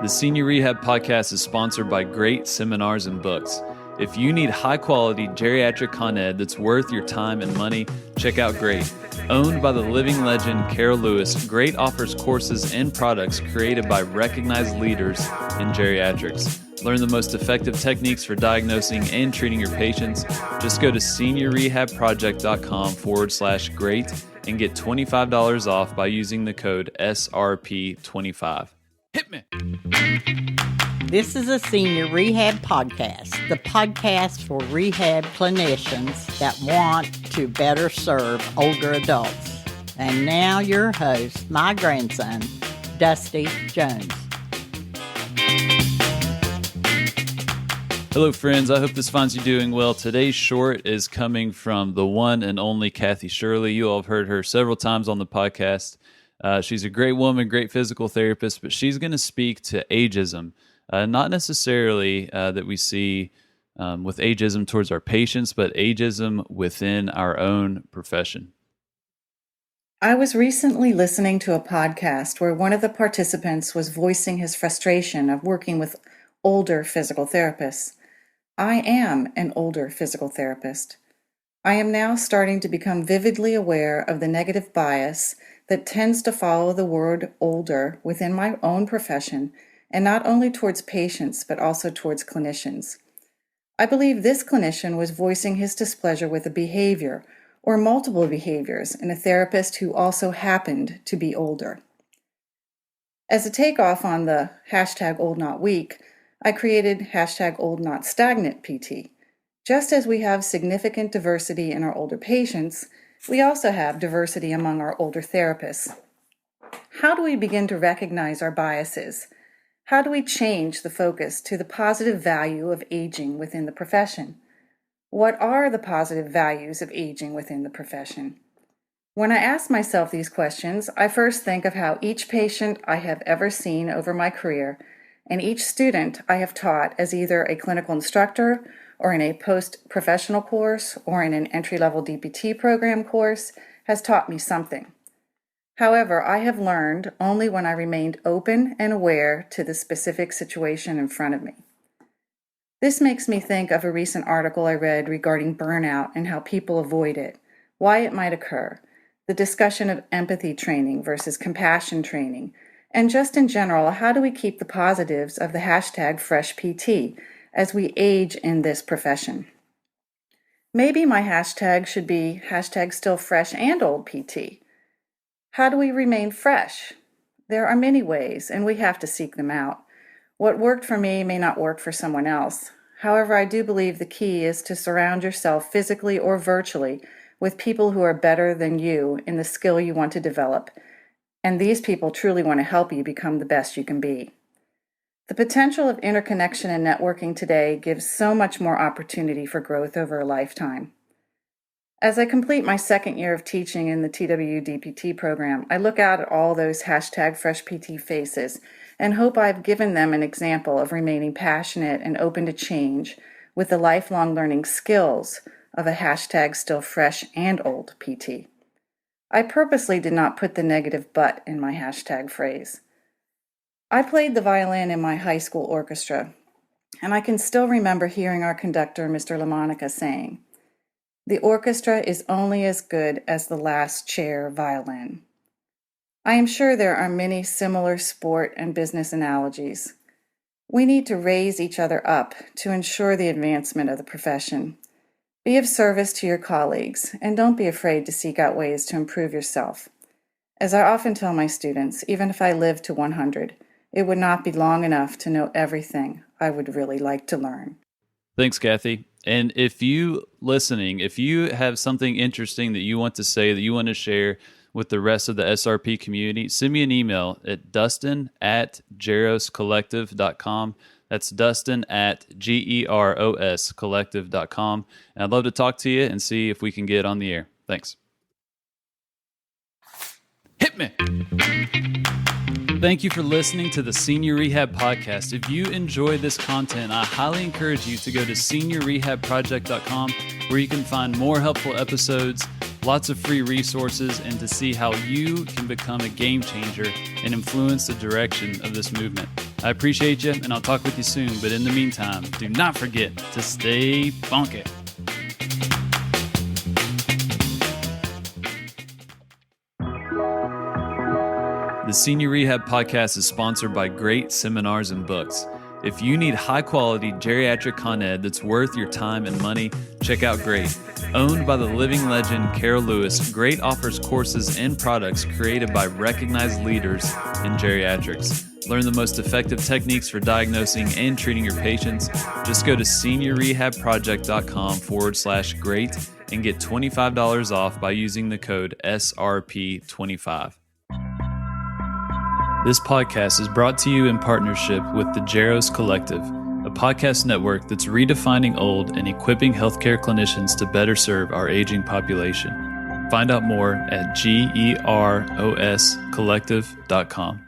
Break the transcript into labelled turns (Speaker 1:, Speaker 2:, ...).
Speaker 1: The Senior Rehab Podcast is sponsored by Great Seminars and Books. If you need high-quality geriatric con ed that's worth your time and money, check out Great. Owned by the living legend Carol Lewis, Great offers courses and products created by recognized leaders in geriatrics. Learn the most effective techniques for diagnosing and treating your patients. Just go to seniorrehabproject.com/great and get $25 off by using the code SRP25. Hit me!
Speaker 2: This is a Senior Rehab Podcast, the podcast for rehab clinicians that want to better serve older adults. And now your host, my grandson, Dusty Jones.
Speaker 1: Hello, friends. I hope this finds you doing well. Today's short is coming from the one and only Kathy Shirley. You all have heard her several times on the podcast. She's a great woman, great physical therapist, but she's going to speak to ageism. Not necessarily that we see with ageism towards our patients, but ageism within our own profession.
Speaker 3: I was recently listening to a podcast where one of the participants was voicing his frustration of working with older physical therapists. I am an older physical therapist. I am now starting to become vividly aware of the negative bias that tends to follow the word older within my own profession, and not only towards patients, but also towards clinicians. I believe this clinician was voicing his displeasure with a behavior or multiple behaviors in a therapist who also happened to be older. As a takeoff on the hashtag Old Not Weak, I created hashtag Old Not Stagnant PT. Just as we have significant diversity in our older patients, we also have diversity among our older therapists. How do we begin to recognize our biases? How do we change the focus to the positive value of aging within the profession? What are the positive values of aging within the profession? When I ask myself these questions, I first think of how each patient I have ever seen over my career and each student I have taught as either a clinical instructor or in a post-professional course or in an entry-level DPT program course has taught me something. However, I have learned only when I remained open and aware to the specific situation in front of me. This makes me think of a recent article I read regarding burnout and how people avoid it, why it might occur, the discussion of empathy training versus compassion training, and just in general, how do we keep the positives of the hashtag FreshPT as we age in this profession? Maybe my hashtag should be hashtag Still Fresh and Old PT. How do we remain fresh? There are many ways, and we have to seek them out. What worked for me may not work for someone else. However, I do believe the key is to surround yourself physically or virtually with people who are better than you in the skill you want to develop, and these people truly want to help you become the best you can be. The potential of interconnection and networking today gives so much more opportunity for growth over a lifetime. As I complete my second year of teaching in the TWDPT program, I look out at all those hashtag FreshPT faces and hope I've given them an example of remaining passionate and open to change with the lifelong learning skills of a hashtag Still Fresh and Old PT. I purposely did not put the negative but in my hashtag phrase. I played the violin in my high school orchestra, and I can still remember hearing our conductor, Mr. LaMonica, saying, "The orchestra is only as good as the last chair violin." I am sure there are many similar sport and business analogies. We need to raise each other up to ensure the advancement of the profession. Be of service to your colleagues, and don't be afraid to seek out ways to improve yourself. As I often tell my students, even if I lived to 100, it would not be long enough to know everything I would really like to learn.
Speaker 1: Thanks, Kathy. And if you have something interesting that you want to say, that you want to share with the rest of the SRP community, send me an email at dustin@geroscollective.com. That's dustin@geroscollective.com. And I'd love to talk to you and see if we can get on the air. Thanks. Hit me. Thank you for listening to the Senior Rehab Podcast. If you enjoy this content, I highly encourage you to go to seniorrehabproject.com where you can find more helpful episodes, lots of free resources, and to see how you can become a game changer and influence the direction of this movement. I appreciate you, and I'll talk with you soon. But in the meantime, do not forget to stay funky. The Senior Rehab Podcast is sponsored by Great Seminars and Books. If you need high-quality geriatric con ed that's worth your time and money, check out Great. Owned by the living legend Carol Lewis, Great offers courses and products created by recognized leaders in geriatrics. Learn the most effective techniques for diagnosing and treating your patients. Just go to seniorrehabproject.com/great and get $25 off by using the code SRP25. This podcast is brought to you in partnership with the Jaros Collective, a podcast network that's redefining old and equipping healthcare clinicians to better serve our aging population. Find out more at GEROScollective.com.